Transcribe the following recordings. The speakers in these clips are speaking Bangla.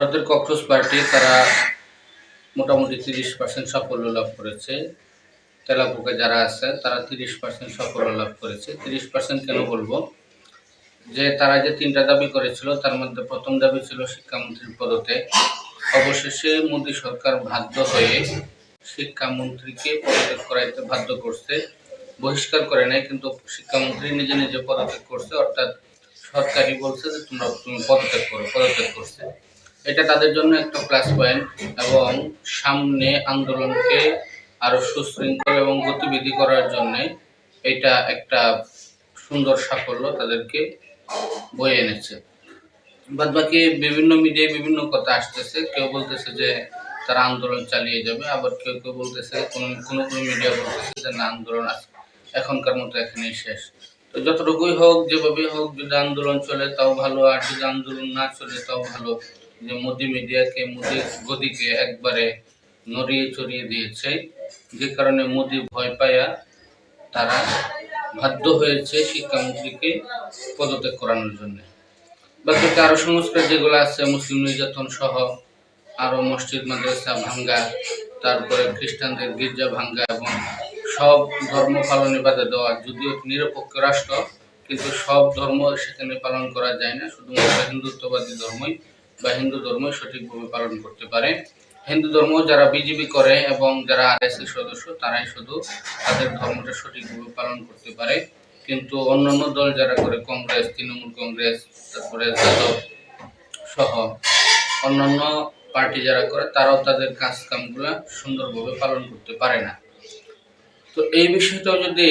ভারতের ককরোচ পার্টি তারা মোটামুটি 30% সাফল্য লাভ করেছে। তেলাপোকা যারা আছে তারা 30% সাফল্য লাভ করেছে। 30% কেন বলবো? যে তারা যে 3টা দাবি করেছিল তার মধ্যে প্রথম দাবি ছিল শিক্ষামন্ত্রীর পদত্যাগ। অবশেষে মোদী সরকার বাধ্য হয়ে শিক্ষামন্ত্রীকে পদত্যাগ করাইতে বাধ্য করছে। বহিষ্কার করে নাই, কিন্তু শিক্ষামন্ত্রী নিজে নিজে পদত্যাগ করছে, অর্থাৎ সরকারই বলছে যে তুমি পদত্যাগ করছে। এটা তাদের জন্য একটা প্লাস পয়েন্ট এবং সামনে আন্দোলনকে আরো সুশৃঙ্খল এবং গতিবিধি করার জন্য এটা একটা সুন্দর সাফল্য তাদেরকে বয়ে এনেছে। বাদ বাকি বিভিন্ন মিডিয়ায় বিভিন্ন কথা আসতেছে। কেউ বলতেছে যে তারা আন্দোলন চালিয়ে যাবে, আবার কেউ কেউ বলতেছে কোনো মিডিয়া বলতেছে যে না, আন্দোলন এখনকার মতো এখানেই শেষ। তো যতটুকুই হোক, যেভাবেই হোক, যদি আন্দোলন চলে তাও ভালো, আর যদি আন্দোলন না চলে তাও ভালো। যে মোদি মিডিয়াকে, মোদি গদিকে একবারে নড়িয়ে চড়িয়ে দিয়েছে, যে কারণে মোদি ভয় পায়া তারা বাধ্য হয়েছে শিক্ষামন্ত্রীকে পদত্যাগ করানোর জন্য। বাকি আরো সংস্কার যেগুলো আছে, মুসলিম নির্যাতন সহ আরো মসজিদ মাদ্রাসা ভাঙ্গা, তারপরে খ্রিস্টানদের গির্জা ভাঙ্গা এবং সব ধর্ম পালনে বাধা দেওয়া। যদিও নিরপেক্ষ রাষ্ট্র, কিন্তু সব ধর্ম সেখানে পালন করা যায় না। শুধুমাত্র হিন্দুত্ববাদী ধর্মই বা হিন্দু ধর্মই সঠিকভাবে পালন করতে পারে। হিন্দু ধর্ম যারা বিজেপি করে এবং যারা আরএসএস সদস্য, তারাই শুধু তাদের ধর্মটা সঠিকভাবে পালন করতে পারে। কিন্তু অন্যান্য দল যারা করে, কংগ্রেস, তৃণমূল কংগ্রেস, তারপরে যাদব সহ অন্যান্য পার্টি যারা করে, তারাও তাদের কাজ কামগুলা সুন্দরভাবে পালন করতে পারে না। তো এই বিষয়টাও যদি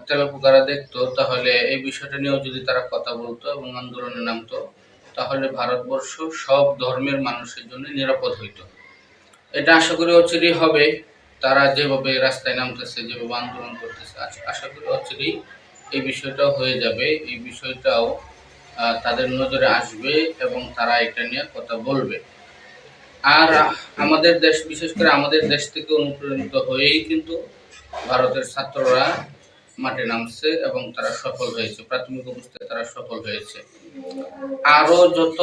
তেলাপোকারা দেখতো, তাহলে এই বিষয়টা নিয়েও যদি তারা কথা বলতো এবং আন্দোলনে নামতো, তাহলে ভারতবর্ষ সব ধর্মের মানুষের জন্য নিরাপদ হইতো। এটা আশা করি অচিরেই হবে। তারা যেভাবে রাস্তায় নামতেছে, যেভাবে আন্দোলন করতেছে, আশা করি অচিরেই এই বিষয়টাও হয়ে যাবে। এই বিষয়টাও তাদের নজরে আসবে এবং তারা এটা নিয়ে কথা বলবে। আর আমাদের দেশ, বিশেষ করে আমাদের দেশ থেকে অনুপ্রাণিত হয়েই কিন্তু ভারতের ছাত্ররা মাঠে নামছে এবং তারা সফল হয়েছে। প্রাথমিক অবস্থায় তারা সফল হয়েছে। আরো যত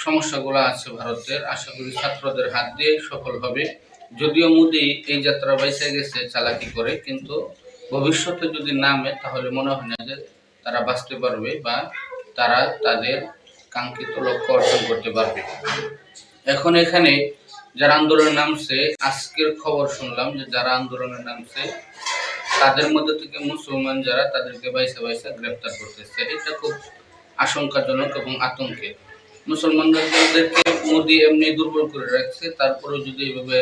সমস্যাগুলো আছে ভারতের, আশা করি ছাত্রদের হাত দিয়ে সফল হবে। যদিও মোদি এই যাত্রা বাইসে গেছে চালাকি করে, কিন্তু ভবিষ্যতে যদি নামে তাহলে মনে হয় না যে তারা বাঁচতে পারবে বা তারা তাদের কাঙ্ক্ষিত লক্ষ্য অর্জন করতে পারবে। এখন এখানে যারা আন্দোলনে নামছে, আজকের খবর শুনলাম যে যারা আন্দোলনে নামছে তাদের মধ্যে থেকে মুসলমান যারা, তাদেরকে বাইসা বাইসা গ্রেফতার করতেছে। এটা খুব আশঙ্কাজনক এবং আতঙ্কের। মুসলমানদেরকে মোদি এমনি দুর্বল করে রাখছে, তারপরেও যদি এইভাবে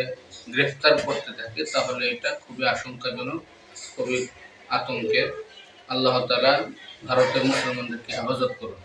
গ্রেফতার করতে থাকে তাহলে এটা খুবই আশঙ্কাজনক, খুবই আতঙ্কের। আল্লাহ তাআলা ভারতের মুসলমানদেরকে হেফাজত করুন।